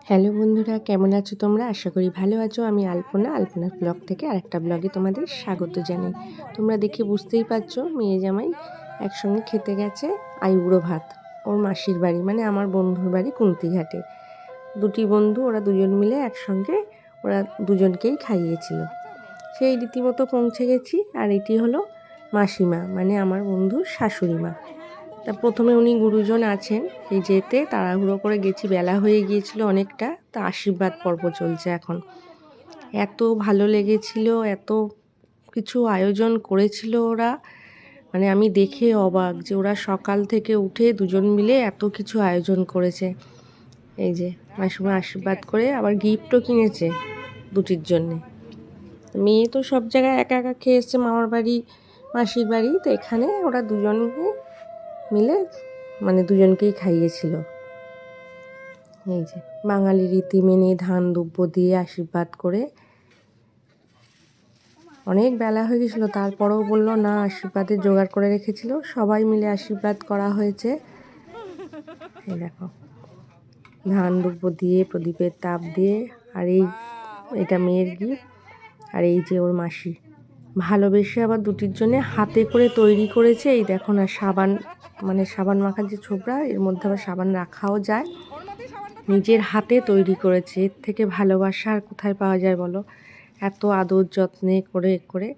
Hello বন্ধুরা, কেমন আছো তোমরা? আশা করি ভালো আছো। আমি আলপনার ব্লগ থেকে আরেকটা ব্লগে তোমাদের স্বাগত জানাই। তোমরা দেখে বুঝতেই পারছো, মেয়ে জামাই একসঙ্গে খেতে গেছে আইবুড়ো ভাত ওর মাসির বাড়ি, মানে আমার বন্ধুর বাড়ি কুন্তিঘাটে। দুটি বন্ধু, ওরা দুজন মিলে একসঙ্গে ওরা দুজনকেই খাইয়েছিল। সেই রীতিমতো পৌঁছে গেছি। আর এটি হলো মাসিমা, মানে আমার বন্ধুর শাশুড়ি মা। তা প্রথমে উনি গুরুজন আছেন, এই যেতে তাড়াহুড়ো করে গেছি, বেলা হয়ে গিয়েছিল অনেকটা। তা আশীর্বাদ পর্ব চলছে এখন। এত ভালো লেগেছিল, এত কিছু আয়োজন করেছিল ওরা, মানে আমি দেখে অবাক যে ওরা সকাল থেকে উঠে দুজন মিলে এত কিছু আয়োজন করেছে। এই যে মাসিমা আশীর্বাদ করে আবার গিফটও কিনেছে দুটির জন্যে। মেয়ে তো সব জায়গায় একা একা খেয়ে এসছে, মামার বাড়ি মাসির বাড়ি, তো এখানে ওরা দুজনকে মিলে মানে দুজনকেই খাইয়েছিল। এই যে বাঙালি রীতি মেনে ধান দুব্য দিয়ে আশীর্বাদ করে অনেক বেলা হয়ে গেছিলো, তারপরেও বললো না, আশীর্বাদের জোগাড় করে রেখেছিল, সবাই মিলে আশীর্বাদ করা হয়েছে। এই দেখো ধান দুব্য দিয়ে প্রদীপের তাপ দিয়ে, আর এটা মেয়ের গিফট। আর এই যে ওর মাসি ভালোবেসে আবার দুটির জন্য হাতে করে তৈরি করেছে। এই দেখো না, সাবান, মানে সাবান মাখার যে ছোবড়া, এর মধ্যে আবার সাবান রাখাও যায়, নিজের হাতে তৈরি করেছে। এর থেকে ভালোবাসা আর কোথায় পাওয়া যায় বলো? এত আদর যত্নে করে।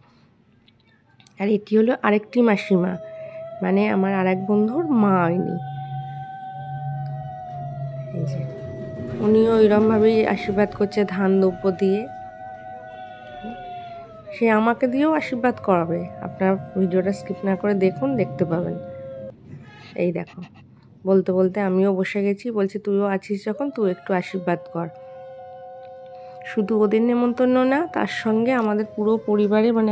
আর এটি হলো আরেকটি মাসিমা, মানে আমার আরেক বন্ধুর মা। এই যে উনিও ওইরকমভাবেই আশীর্বাদ করছে ধান দ্রব্য দিয়ে। সে আমাকে দিয়েও আশীর্বাদ করাবে। আপনার ভিডিওটা স্কিপ না করে দেখুন, দেখতে পাবেন। এই দেখো বলতে বলতে আমিও বসে গেছি, বলছি তুইও আছিস যখন, তুই একটু আশীর্বাদ কর। শুধু ওদের নেমন্তন্ন না, তার সঙ্গে আমাদের পুরো পরিবারে, মানে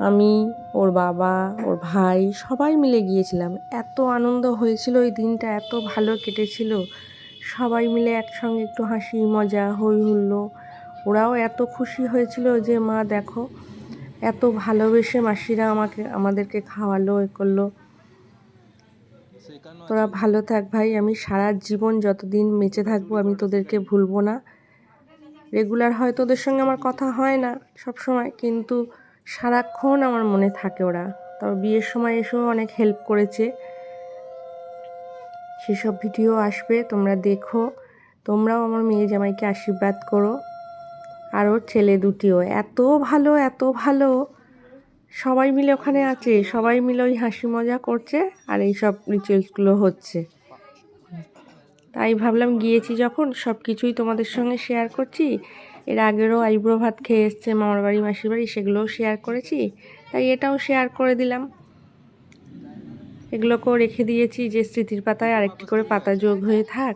আমি, ওর বাবা, ওর ভাই, সবাই মিলে গিয়েছিলাম। এত আনন্দ হয়েছিল ওই দিনটা, এত ভালো কেটেছিল। সবাই মিলে একসঙ্গে একটু হাসি মজা হই হুল্লো। ওরাও এত খুশি হয়েছিল যে মা দেখো এত ভালোবেসে মাসিরা আমাদেরকে খাওয়ালো, এ করলো। তোরা ভালো থাক ভাই, আমি সারা জীবন যতদিন বেঁচে থাকবো আমি তোদেরকে ভুলবো না। রেগুলার হয়তো ওদের সঙ্গে আমার কথা হয় না সব সময়, কিন্তু সারাক্ষণ আমার মনে থাকে ওরা। তবে বিয়ের সময় এসেও অনেক হেল্প করেছে। সেসব ভিডিও আসবে, তোমরা দেখো। তোমরাও আমার মেয়ে জামাইকে আশীর্বাদ করো। আর ওর ছেলে দুটিও এত ভালো। সবাই মিলে ওখানে আছে, সবাই মিলে ওই হাসি মজা করছে, আর এই সব রিচুয়ালসগুলো হচ্ছে। তাই ভাবলাম, গিয়েছি যখন সব কিছুই তোমাদের সঙ্গে শেয়ার করছি। এর আগেরও আইবুড়ো ভাত খেয়ে এসছে মামার বাড়ি মাসির বাড়ি, সেগুলোও শেয়ার করেছি, তাই এটাও শেয়ার করে দিলাম। এগুলোকেও রেখে দিয়েছি যে স্মৃতির পাতায় আরেকটি করে পাতা যোগ হয়ে থাক।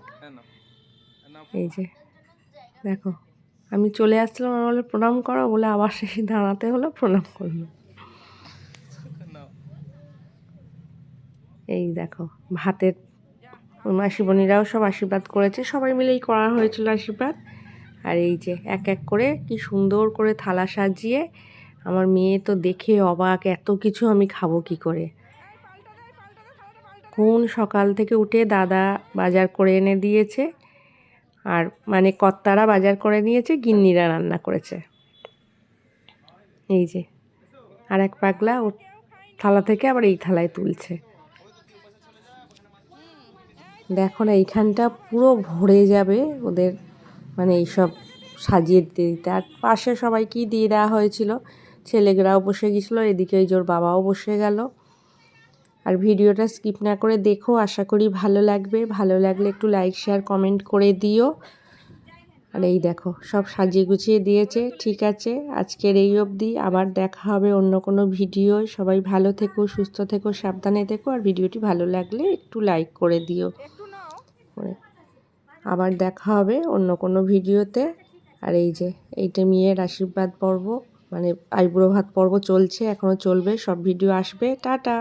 এই যে দেখো আমি চলে আসছিলাম, আমার বলে প্রণাম করো, বলে আবার শেষে দাঁড়াতে হলো, প্রণাম করলো। এই দেখো ভাতের মাসিমণিরাও সব আশীর্বাদ করেছে, সবাই মিলেই করা হয়েছিল আশীর্বাদ। আর এই যে এক এক করে কি সুন্দর করে থালা সাজিয়ে, আমার মেয়ে তো দেখে অবাক, এত কিছু আমি খাবো কি করে। কোন সকাল থেকে উঠে দাদা বাজার করে এনে দিয়েছে, আর মানে কর্তারা বাজার করে নিয়েছে, গিন্নিরা রান্না করেছে। এই যে আর এক পাগলা ও থালা থেকে আবার এই থালায় তুলছে। দেখো না, এইখানটা পুরো ভরে যাবে ওদের, মানে এইসব সাজিয়ে দিতে দিতে। আর পাশে সবাইকেই দিয়ে দেওয়া হয়েছিল, ছেলেগেরাও বসে গেছিলো, এদিকে ওই জোর বাবাও বসে গেল। আর ভিডিওটা স্কিপ না করে দেখো, আশা করি ভালো লাগবে। ভালো লাগলে একটু লাইক শেয়ার কমেন্ট করে দিও। আর এই দেখো সব সাজিয়ে গুছিয়ে দিয়েছে। ঠিক আছে, আজকের এই অবধি, আবার দেখা হবে অন্য কোনো ভিডিও। সবাই ভালো থেকো, সুস্থ থেকো, সাবধানে থেকো। আর ভিডিওটি ভালো লাগলে একটু লাইক করে দিও। আবার দেখা হবে অন্য কোনো ভিডিওতে। আর এই যে এইটা মেয়ের আশীর্বাদ পর্ব, মানে আইবুড়ো ভাত পর্ব চলছে, এখনও চলবে, সব ভিডিও আসবে। টাটা।